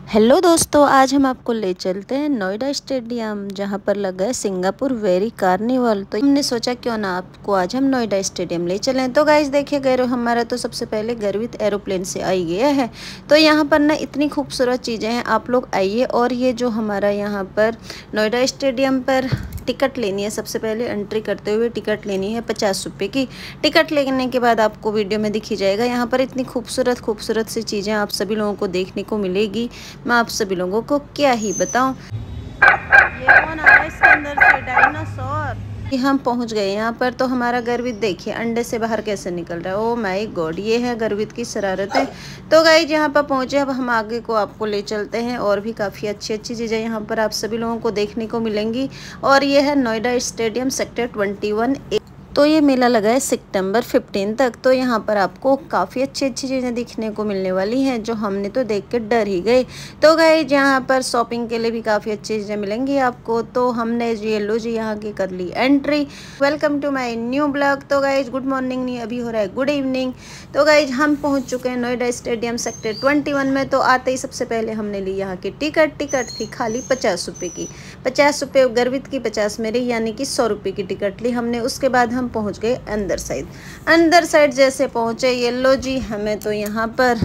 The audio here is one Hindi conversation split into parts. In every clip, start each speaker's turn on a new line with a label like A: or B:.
A: हेलो दोस्तों, आज हम आपको ले चलते हैं नोएडा स्टेडियम, जहां पर लगा है सिंगापुर वेरी कार्निवल। तो हमने सोचा क्यों ना आपको आज हम नोएडा स्टेडियम ले चलें। तो गाइस देखिए, गैरो हमारा तो सबसे पहले गर्वित एरोप्लेन से आई गया है। तो यहां पर ना इतनी खूबसूरत चीज़ें हैं, आप लोग आइए। और ये जो हमारा यहाँ पर नोएडा स्टेडियम पर टिकट लेनी है, सबसे पहले एंट्री करते हुए टिकट लेनी है 50 रुपये की। टिकट लेने के बाद आपको वीडियो में दिखी जाएगा। यहाँ पर इतनी खूबसूरत खूबसूरत सी चीज़ें आप सभी लोगों को देखने को मिलेगी। मैं आप सभी लोगों को क्या ही बताऊं। ये कौन आ रहा है इसके अंदर से? डायनासोर। हम पहुंच गए यहाँ पर। तो हमारा गर्वित देखिए अंडे से बाहर कैसे निकल रहा है। ओ माय गॉड, ये है गर्वित की शरारतें। तो गाइस यहाँ पर पहुंचे, अब हम आगे को आपको ले चलते हैं। और भी काफ़ी अच्छी अच्छी चीज़ें यहाँ पर आप सभी लोगों को देखने को मिलेंगी। और ये है नोएडा स्टेडियम सेक्टर 21A। तो ये मेला लगा है सितंबर 15 तक। तो यहाँ पर आपको काफ़ी अच्छी अच्छी चीज़ें दिखने को मिलने वाली हैं, जो हमने तो देख के डर ही गए। तो गाइस यहाँ पर शॉपिंग के लिए भी काफ़ी अच्छी चीज़ें मिलेंगी आपको। तो हमने ये लो जी यहाँ की कर ली entry. Welcome to my new blog. तो गाइस गुड मॉर्निंग नहीं, अभी हो रहा है गुड इवनिंग। तो गाइस हम पहुँच चुके हैं नोएडा स्टेडियम सेक्टर 21 में। तो आते ही सबसे पहले हमने ली यहाँ की टिकट थी खाली 50 रुपये की। 50 रुपये गर्वित की, 50 मेरी, यानी कि 100 रुपये की टिकट ली हमने। उसके बाद हम पहुंच गए अंदर साइड जैसे पहुंचे, ये लो जी हमें तो यहाँ पर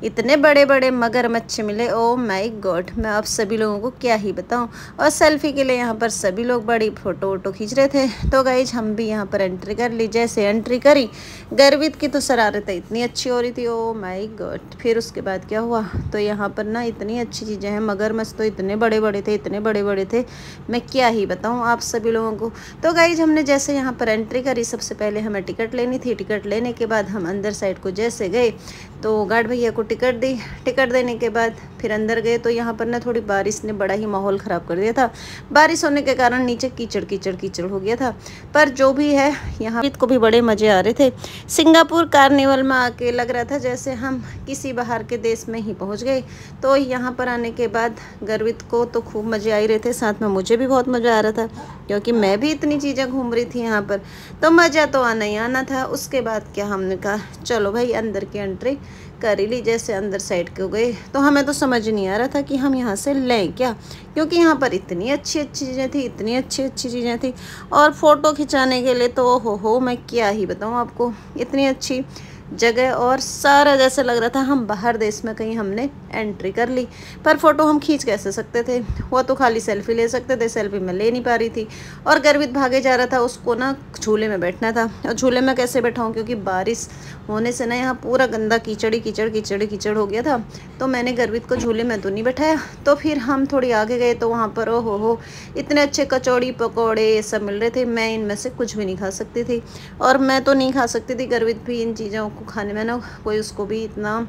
A: इतने बड़े बड़े मगरमच्छ मिले। ओ माय गॉड, मैं आप सभी लोगों को क्या ही बताऊं। और सेल्फी के लिए यहाँ पर सभी लोग बड़ी फ़ोटो वोटो खींच रहे थे। तो गाइज हम भी यहाँ पर एंट्री कर ली। जैसे एंट्री करी, गर्वित की तो शरारतें इतनी अच्छी हो रही थी। ओ माय गॉड, फिर उसके बाद क्या हुआ, तो यहाँ पर ना इतनी अच्छी चीज़ें हैं। मगरमच्छ तो इतने बड़े बड़े थे, इतने बड़े बड़े थे, मैं क्या ही बताऊँ आप सभी लोगों को। तो गाइज हमने जैसे यहाँ पर एंट्री करी, सबसे पहले हमें टिकट लेनी थी। टिकट लेने के बाद हम अंदर साइड को जैसे गए, तो गार्ड भैया को टिकट दी। टिकट देने के बाद फिर अंदर गए। तो यहाँ पर ना थोड़ी बारिश ने बड़ा ही माहौल ख़राब कर दिया था। बारिश होने के कारण नीचे कीचड़ कीचड़ कीचड़ हो गया था। पर जो भी है, यहाँ को भी बड़े मज़े आ रहे थे। सिंगापुर कार्निवल में आके लग रहा था जैसे हम किसी बाहर के देश में ही पहुँच गए। तो यहाँ पर आने के बाद गर्वित को तो खूब मज़े आ ही रहे थे, साथ में मुझे भी बहुत मज़ा आ रहा था, क्योंकि मैं भी इतनी चीज़ें घूम रही थी यहाँ पर। तो मज़ा तो आना ही आना था। उसके बाद क्या, हमने कहा चलो भाई अंदर की एंट्री कर ही ली। जैसे अंदर साइड को गए, तो हमें तो समझ नहीं आ रहा था कि हम यहाँ से लें क्या, क्योंकि यहाँ पर इतनी अच्छी अच्छी चीज़ें थी, इतनी अच्छी अच्छी चीज़ें थी। और फ़ोटो खिंचाने के लिए तो हो मैं क्या ही बताऊँ आपको, इतनी अच्छी जगह। और सारा जैसे लग रहा था हम बाहर देश में कहीं हमने एंट्री कर ली। पर फ़ोटो हम खींच कैसे सकते थे, वो तो खाली सेल्फी ले सकते थे। सेल्फी में ले नहीं पा रही थी। और गर्वित भागे जा रहा था, उसको ना झूले में बैठना था। और झूले में कैसे बैठाऊँ, क्योंकि बारिश होने से ना यहाँ पूरा गंदा कीचड़ कीचड़ कीचड़ कीचड़ हो गया था। तो मैंने गर्वित को झूले में तो नहीं बैठाया। तो फिर हम थोड़ी आगे गए, तो वहाँ पर ओ हो इतने अच्छे कचौड़ी पकौड़े ये सब मिल रहे थे। मैं इनमें से कुछ भी नहीं खा सकती थी, और मैं तो नहीं खा सकती थी। गर्वित भी इन चीज़ों को खाने में ना कोई उसको भी इतना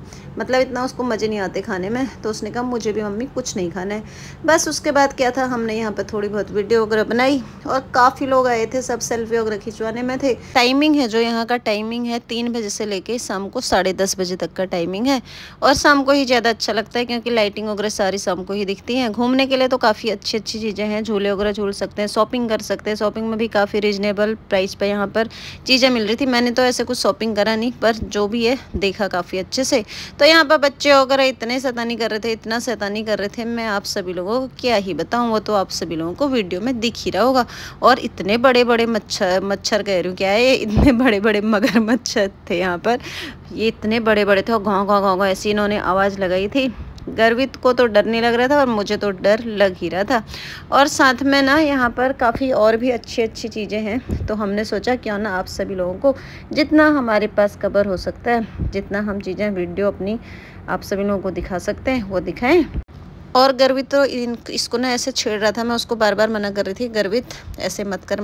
A: इतना उसको मज़े नहीं आते खाने में। तो उसने कहा मुझे भी मम्मी कुछ नहीं खाना है। बस उसके बाद क्या था, हमने यहाँ पर थोड़ी बहुत वीडियो वगैरह बनाई। और काफ़ी लोग आए थे, सब सेल्फी वगैरह खिंचवाने में थे। टाइमिंग है जो यहाँ का टाइमिंग है 3 बजे से लेके शाम को 10:30 बजे तक का टाइमिंग है। और शाम को ही ज़्यादा अच्छा लगता है, क्योंकि लाइटिंग वगैरह सारी शाम को ही दिखती हैं। घूमने के लिए तो काफ़ी अच्छी अच्छी चीज़ें हैं, झूले वगैरह झूल सकते हैं, शॉपिंग कर सकते हैं। शॉपिंग में भी काफ़ी रीजनेबल प्राइस पर यहाँ पर चीज़ें मिल रही थी। मैंने तो ऐसे कुछ शॉपिंग करा नहीं, पर जो भी है देखा काफ़ी अच्छे से। तो यहाँ पर बच्चे वगैरह इतने शैतानी कर रहे थे, इतना शैतानी कर रहे थे, मैं आप सभी लोगों को क्या ही बताऊँ। वो तो आप सभी लोगों को वीडियो में दिख ही रहा होगा। और इतने बड़े बड़े मच्छर कह रही हूँ, क्या है, इतने बड़े बड़े मगरमच्छ थे यहाँ पर। ये इतने बड़े बड़े थे, और घाव घाव घाव ऐसी इन्होंने आवाज़ लगाई थी। गर्वित को तो डर नहीं लग रहा था, और मुझे तो डर लग ही रहा था। और साथ में ना यहाँ पर काफ़ी और भी अच्छी अच्छी चीज़ें हैं। तो हमने सोचा क्यों ना आप सभी लोगों को जितना हमारे पास कवर हो सकता है, जितना हम चीज़ें वीडियो अपनी आप सभी लोगों को दिखा सकते हैं, वो दिखाएं। और गर्वित तो इसको ना ऐसे छेड़ रहा था। मैं उसको बार बार मना कर रही थी, गर्वित ऐसे मत कर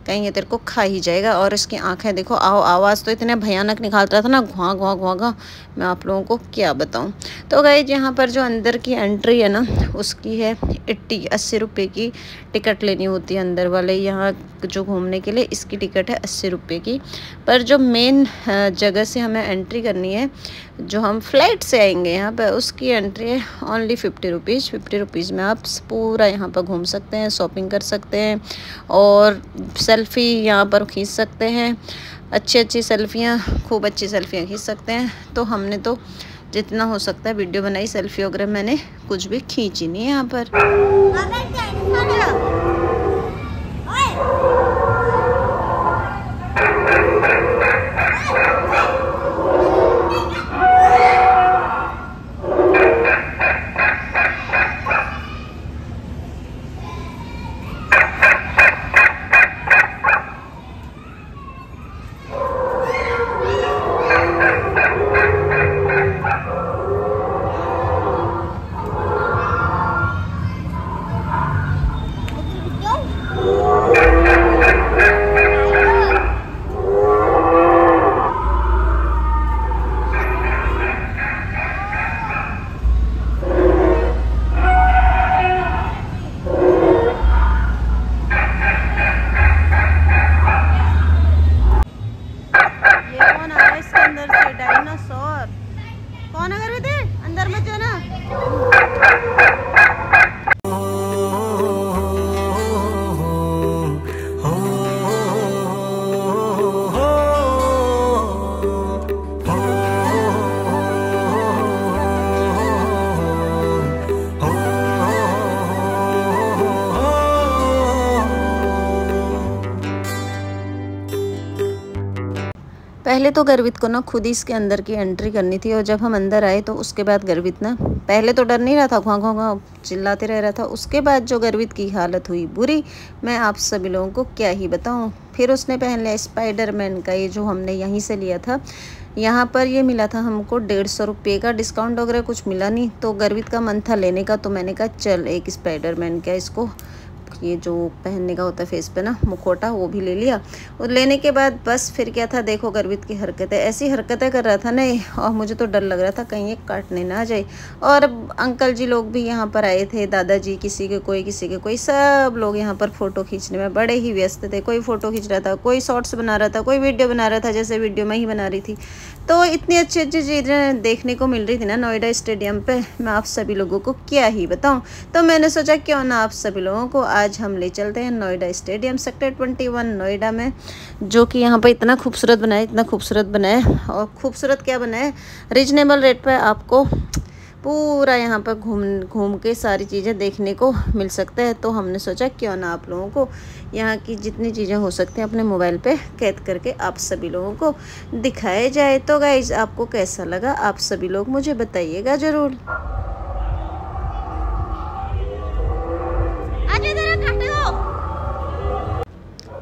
A: कहीं ये तेरे को खा ही जाएगा। और इसकी आंखें देखो, आवाज़ तो इतने भयानक निकाल रहा था ना, घुआ घुआ घुआ घुआ, मैं आप लोगों को क्या बताऊं। तो गाइस यहाँ पर जो अंदर की एंट्री है ना, उसकी है 80 रुपये की टिकट लेनी होती है अंदर वाले। यहाँ जो घूमने के लिए इसकी टिकट है 80 रुपये की। पर जो मेन जगह से हमें एंट्री करनी है, जो हम फ्लाइट से आएंगे यहाँ पर, उसकी एंट्री है ओनली 50 रुपीज़। 50 रुपीज़ में आप पूरा यहाँ पर घूम सकते हैं, शॉपिंग कर सकते हैं, और सेल्फ़ी यहाँ पर खींच सकते हैं। अच्छी अच्छी सेल्फियाँ, खूब अच्छी सेल्फियाँ खींच सकते हैं। तो हमने तो जितना हो सकता है वीडियो बनाई, सेल्फी वगैरह मैंने कुछ भी खींची नहीं है यहाँ पर। कौन अगर थे अंदर मत जाना। पहले तो गर्वित को ना खुद ही इसके अंदर की एंट्री करनी थी, और जब हम अंदर आए तो उसके बाद गर्वित ना पहले तो डर नहीं रहा था, घाव घाव घाव चिल्लाते रह रहा था। उसके बाद जो गर्वित की हालत हुई बुरी, मैं आप सभी लोगों को क्या ही बताऊं। फिर उसने पहन लिया स्पाइडरमैन का, ये जो हमने यहीं से लिया था। यहाँ पर ये मिला था हमको 150 रुपये का, डिस्काउंट वगैरह कुछ मिला नहीं। तो गर्वित का मन था लेने का, तो मैंने कहा चल एक स्पाइडरमैन का, इसको ये जो पहनने का होता है फेस पे ना मुखौटा, वो भी ले लिया। और लेने के बाद बस फिर क्या था, देखो गर्वित की हरकतें, ऐसी हरकतें कर रहा था नहीं, और मुझे तो डर लग रहा था कहीं ये काटने ना आ जाए। और अंकल जी लोग भी यहाँ पर आए थे, दादाजी किसी के कोई, किसी के कोई, सब लोग यहाँ पर फ़ोटो खींचने में बड़े ही व्यस्त थे। कोई फ़ोटो खींच रहा था, कोई शॉर्ट्स बना रहा था, कोई वीडियो बना रहा था, जैसे वीडियो में ही बना रही थी। तो इतनी अच्छी अच्छी चीज़ें देखने को मिल रही थी ना नोएडा स्टेडियम पे, मैं आप सभी लोगों को क्या ही बताऊं। तो मैंने सोचा क्यों ना आप सभी लोगों को आज हम ले चलते हैं नोएडा स्टेडियम, सेक्टर 21 नोएडा में, जो कि यहाँ पर इतना खूबसूरत बनाया, इतना खूबसूरत बनाया। और खूबसूरत क्या बनाया, रीजनेबल रेट पर आपको पूरा यहाँ पर घूम के सारी चीज़ें देखने को मिल सकता है। तो हमने सोचा क्यों ना आप लोगों को यहाँ की जितनी चीज़ें हो सकती हैं अपने मोबाइल पे कैद करके आप सभी लोगों को दिखाया जाए। तो गाइज आपको कैसा लगा, आप सभी लोग मुझे बताइएगा ज़रूर।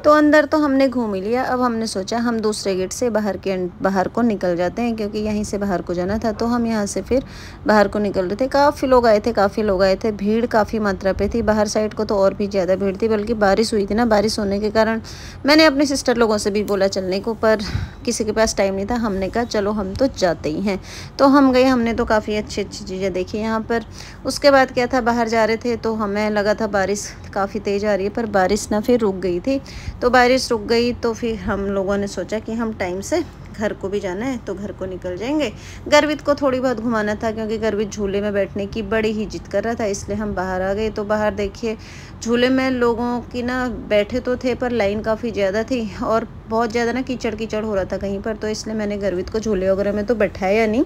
A: तो अंदर तो हमने घूम ही लिया, अब हमने सोचा हम दूसरे गेट से बाहर को निकल जाते हैं, क्योंकि यहीं से बाहर को जाना था। तो हम यहाँ से फिर बाहर को निकल रहे थे। काफ़ी लोग आए थे, भीड़ काफ़ी मात्रा पे थी। बाहर साइड को तो और भी ज़्यादा भीड़ थी, बल्कि बारिश हुई थी ना, बारिश होने के कारण मैंने अपने सिस्टर लोगों से भी बोला चलने को, पर किसी के पास टाइम नहीं था। हमने कहा चलो हम तो जाते ही हैं। तो हम गए, हमने तो काफ़ी अच्छी अच्छी चीज़ें देखी यहाँ पर। उसके बाद क्या था, बाहर जा रहे थे तो हमें लगा था बारिश काफ़ी तेज़ आ रही है, पर बारिश ना फिर रुक गई थी। तो बारिश रुक गई तो फिर हम लोगों ने सोचा कि हम टाइम से घर को भी जाना है, तो घर को निकल जाएंगे। गर्वित को थोड़ी बहुत घुमाना था, क्योंकि गर्वित झूले में बैठने की बड़ी ही जिद कर रहा था, इसलिए हम बाहर आ गए। तो बाहर देखिए झूले में लोगों की ना बैठे तो थे, पर लाइन काफ़ी ज़्यादा थी और बहुत ज़्यादा ना कीचड़ कीचड़ हो रहा था कहीं पर। तो इसलिए मैंने गर्वित को झूले वगैरह में तो बैठाया नहीं,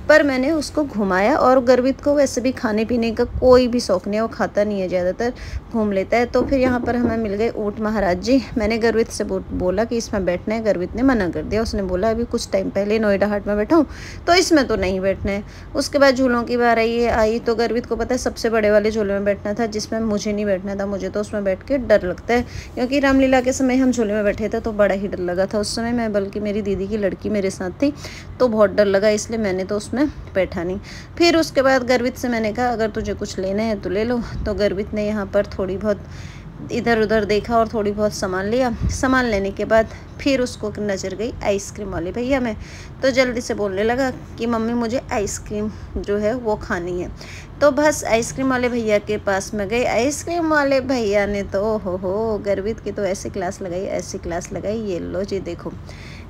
A: पर मैंने उसको घुमाया। और गर्वित को वैसे भी खाने पीने का कोई भी शौक़ नहीं है, वो खाता नहीं है, ज़्यादातर घूम लेता है। तो फिर यहाँ पर हमें मिल गए ऊँट महाराज जी। मैंने गर्वित से बोला कि इसमें बैठना है, गर्वित ने मना कर दिया। उसने बोला अभी कुछ टाइम पहले नोएडा हाट में बैठा हूँ, तो इसमें तो नहीं बैठना है। उसके बाद झूलों की बार आई तो गर्वित को पता है सबसे बड़े वाले झूले में बैठना था, जिसमें मुझे नहीं बैठना था। मुझे तो उसमें बैठ के डर लगता है, क्योंकि रामलीला के समय हम झूले में बैठे थे तो बड़ा ही डर लगा था उस समय। मैं बल्कि मेरी दीदी की लड़की मेरे साथ थी, तो बहुत डर लगा, इसलिए मैंने तो उसमें बैठा नहीं। फिर उसके बाद गर्वित से मैंने कहा अगर तुझे कुछ लेना है तो ले लो। तो गर्वित ने यहाँ पर थोड़ी बहुत इधर उधर देखा और थोड़ी बहुत सामान लिया। सामान लेने के बाद फिर उसको नज़र गई आइसक्रीम वाले भैया में, तो जल्दी से बोलने लगा कि मम्मी मुझे आइसक्रीम जो है वो खानी है। तो बस आइसक्रीम वाले भैया के पास में गए। आइसक्रीम वाले भैया ने तो हो गर्वित की तो ऐसी क्लास लगाई, ये लो जी देखो।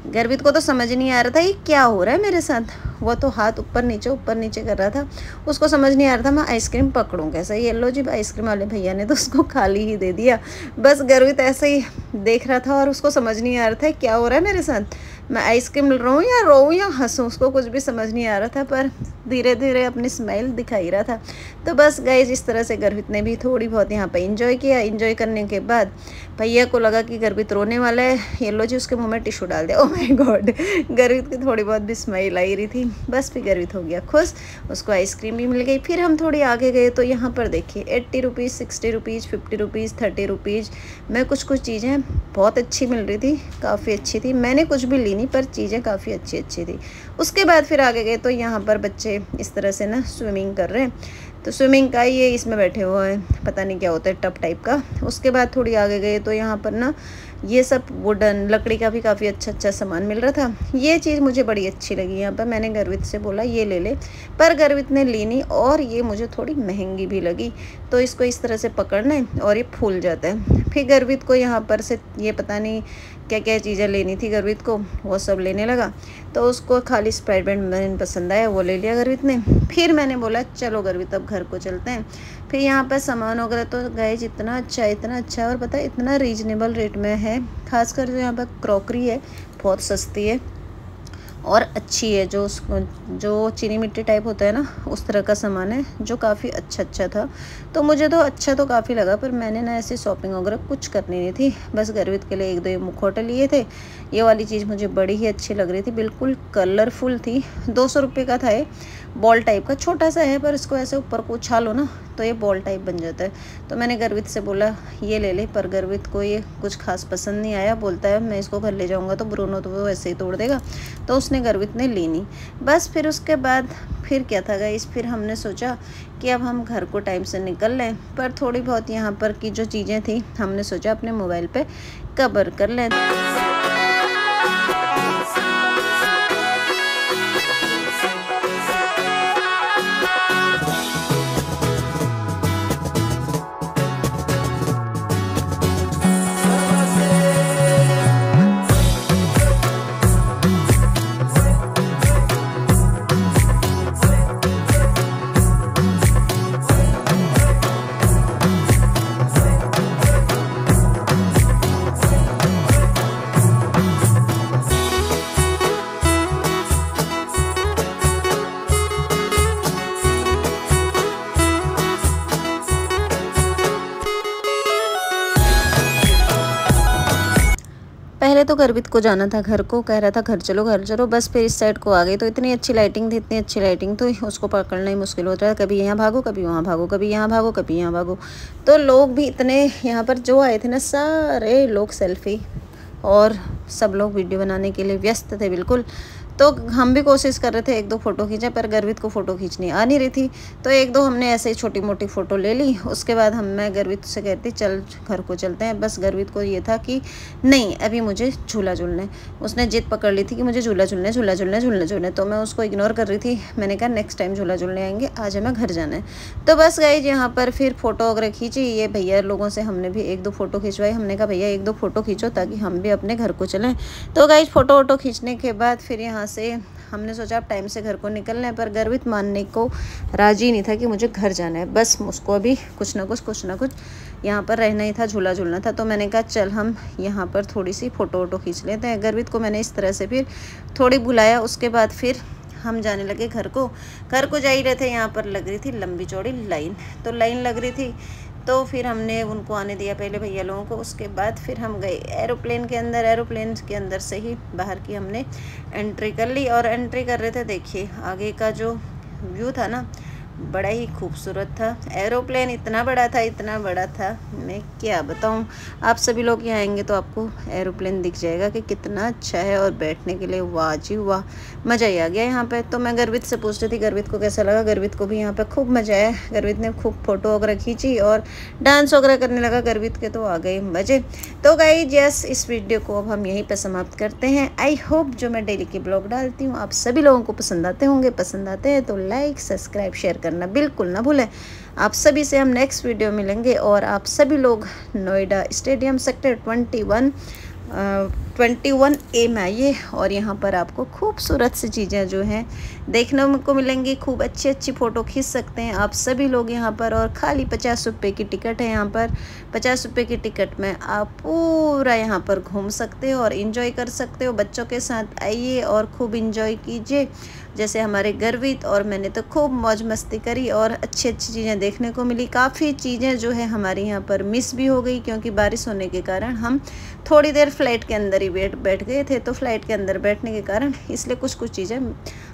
A: गर्वित को तो समझ नहीं आ रहा था ये क्या हो रहा है मेरे साथ, वो तो हाथ ऊपर नीचे कर रहा था। उसको समझ नहीं आ रहा था मैं आइसक्रीम पकड़ूं कैसे। ये लो जी आइसक्रीम वाले भैया ने तो उसको खाली ही दे दिया। बस गर्वित ऐसे ही देख रहा था और उसको समझ नहीं आ रहा था क्या हो रहा है मेरे साथ। मैं आइसक्रीम रो हूँ या रो या हंसूँ, उसको कुछ भी समझ नहीं आ रहा था, पर धीरे धीरे अपनी स्माइल दिखाई रहा था। तो बस गाइस इस तरह से गर्वित ने भी थोड़ी बहुत यहाँ पे इंजॉय किया। इंजॉय करने के बाद भैया को लगा कि गर्वित रोने वाला है, ये लो जी उसके मुँह में टिश्यू डाल दिया। ओह माय गॉड, गर्वित की थोड़ी बहुत भी स्माइल आई रही थी। बस फिर गर्वित हो गया खुश, उसको आइसक्रीम भी मिल गई। फिर हम थोड़ी आगे गए तो यहाँ पर देखिए 80 रुपीज़, 60 रुपीज़, 50 रुपीज़, 30 रुपीज़ में कुछ चीज़ें बहुत अच्छी मिल रही थी, काफ़ी अच्छी थी। मैंने कुछ भी ली नहीं, पर चीज़ें काफ़ी अच्छी अच्छी थी। उसके बाद फिर आगे गए तो यहाँ पर बच्चे इस तरह से ना स्विमिंग कर रहे हैं, तो स्विमिंग का ये इसमें बैठे हुए हैं, पता नहीं क्या होता है, टब टाइप का। उसके बाद थोड़ी आगे गए तो यहाँ पर ना ये सब वुडन लकड़ी का भी काफ़ी अच्छा सामान मिल रहा था। ये चीज़ मुझे बड़ी अच्छी लगी यहाँ पर। मैंने गर्वित से बोला ये ले ले, पर गर्वित ने ली नहीं, और ये मुझे थोड़ी महंगी भी लगी। तो इसको इस तरह से पकड़ना है और ये फूल जाता है। फिर गर्वित को यहाँ पर से ये पता नहीं क्या क्या चीज़ें लेनी थी गर्वित को, वो सब लेने लगा। तो उसको खाली स्प्राइट बैंड पसंद आया, वो ले लिया गर्वित ने। फिर मैंने बोला चलो गर्वित अब घर को चलते हैं। फिर यहाँ पर सामान वगैरह तो गाइस इतना अच्छा, और पता है इतना रीजनेबल रेट में है। खासकर जो यहाँ पर क्रॉकरी है बहुत सस्ती है और अच्छी है। जो चीनी मिट्टी टाइप होता है ना, उस तरह का सामान है जो काफ़ी अच्छा था। तो मुझे तो अच्छा तो काफ़ी लगा, पर मैंने ना ऐसी शॉपिंग वगैरह कुछ करनी नहीं थी। बस गर्वित के लिए एक दो ये मुखौटे लिए थे। ये वाली चीज़ मुझे बड़ी ही अच्छी लग रही थी, बिल्कुल कलरफुल थी। 200 रुपये का था ये, बॉल टाइप का, छोटा सा है, पर इसको ऐसे ऊपर को उछालो ना तो ये बॉल टाइप बन जाता है। तो मैंने गर्वित से बोला ये ले ले, पर गर्वित को ये कुछ खास पसंद नहीं आया। बोलता है मैं इसको घर ले जाऊंगा तो ब्रूनो तो वो ऐसे ही तोड़ देगा। तो उसने गर्वित ने ली नहीं। बस फिर उसके बाद फिर क्या था गाइस, फिर हमने सोचा कि अब हम घर को टाइम से निकल लें, पर थोड़ी बहुत यहाँ पर की जो चीज़ें थी हमने सोचा अपने मोबाइल पे कवर कर लें। पहले तो गर्वित को जाना था घर को, कह रहा था घर चलो। बस फिर इस साइड को आ गई तो इतनी अच्छी लाइटिंग थी, तो उसको पकड़ना ही मुश्किल होता है। कभी यहाँ भागो, कभी वहाँ भागो, कभी यहाँ भागो, कभी यहाँ भागो। तो लोग भी इतने यहाँ पर जो आए थे ना, सारे लोग सेल्फी और सब लोग वीडियो बनाने के लिए व्यस्त थे बिल्कुल। तो हम भी कोशिश कर रहे थे एक दो फ़ोटो खींचे, पर गर्वित को फ़ोटो खींचनी आ नहीं रही थी। तो एक दो हमने ऐसे ही छोटी मोटी फ़ोटो ले ली। उसके बाद मैं गर्वित से कहती चल घर को चलते हैं। बस गर्वित को ये था कि नहीं अभी मुझे झूला झूलना है। उसने जिद पकड़ ली थी कि मुझे झूला झूलना है। तो मैं उसको इग्नोर कर रही थी। मैंने कहा नेक्स्ट टाइम झूला झूलने आएंगे, आज हमें घर जाना है। तो बस गाइस यहाँ पर फिर फ़ोटो वगैरह खींची। ये भैया लोगों से हमने भी एक दो फ़ोटो खिंचवाई। हमने कहा भैया एक दो फ़ोटो खींचो ताकि हम भी अपने घर को चलें। तो गाइस फ़ोटो वोटो खींचने के बाद फिर यहाँ से हमने सोचा अब टाइम से घर को निकलना है, पर गर्वित मानने को राजी नहीं था कि मुझे घर जाना है। बस उसको अभी कुछ ना कुछ यहाँ पर रहना ही था, झूला झूलना था। तो मैंने कहा चल हम यहाँ पर थोड़ी सी फ़ोटो वोटो खींच लेते हैं। गर्वित को मैंने इस तरह से फिर थोड़ी बुलाया। उसके बाद फिर हम जाने लगे घर को जा ही रहे थे। यहाँ पर लग रही थी लंबी चौड़ी लाइन, तो लाइन लग रही थी। तो फिर हमने उनको आने दिया पहले भैया लोगों को। उसके बाद फिर हम गए एरोप्लेन के अंदर से ही बाहर की हमने एंट्री कर ली। और एंट्री कर रहे थे, देखिए आगे का जो व्यू था ना बड़ा ही खूबसूरत था। एरोप्लेन इतना बड़ा था, मैं क्या बताऊं। आप सभी लोग यहाँ आएंगे तो आपको एरोप्लेन दिख जाएगा कि कितना अच्छा है। और बैठने के लिए वाह जी वाह, मज़ा ही आ गया यहाँ पे। तो मैं गर्वित से पूछ रही थी गर्वित को कैसा लगा। गर्वित को भी यहाँ पे खूब मज़ा आया। गर्वित ने खूब फ़ोटो वगैरह खींची और डांस वगैरह करने लगा। गर्वित के तो आ गए मज़े। तो गाइस यस, इस वीडियो को अब हम यहीं पर समाप्त करते हैं। आई होप जो मैं डेली के ब्लॉग डालती हूँ आप सभी लोगों को पसंद आते होंगे। पसंद आते हैं तो लाइक सब्सक्राइब शेयर करना बिल्कुल ना भूलें। आप सभी से हम नेक्स्ट वीडियो मिलेंगे। और आप सभी लोग नोएडा स्टेडियम सेक्टर 21 21A में ये, और यहाँ पर आपको खूबसूरत सी चीज़ें जो हैं देखने को मिलेंगी। खूब अच्छी अच्छी फ़ोटो खींच सकते हैं आप सभी लोग यहाँ पर। और खाली 50 रुपये की टिकट है यहाँ पर। 50 रुपये की टिकट में आप पूरा यहाँ पर घूम सकते हो और इन्जॉय कर सकते हो। बच्चों के साथ आइए और खूब इन्जॉय कीजिए। जैसे हमारे गर्वित और मैंने तो खूब मौज मस्ती करी और अच्छी अच्छी चीज़ें देखने को मिली। काफ़ी चीज़ें जो है हमारे यहाँ पर मिस भी हो गई, क्योंकि बारिश होने के कारण हम थोड़ी देर फ्लाइट के अंदर ही बैठ गए थे। तो फ्लाइट के अंदर बैठने के कारण इसलिए कुछ चीज़ें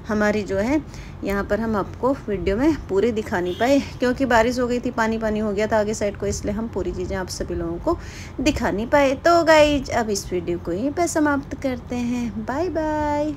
A: हमारी जो है यहाँ पर हम आपको वीडियो में पूरी दिखा नहीं पाए, क्योंकि बारिश हो गई थी, पानी पानी हो गया था आगे साइड को, इसलिए हम पूरी चीज़ें आप सभी लोगों को दिखा नहीं पाए। तो गाइज अब इस वीडियो को यहीं पर समाप्त करते हैं। Bye bye.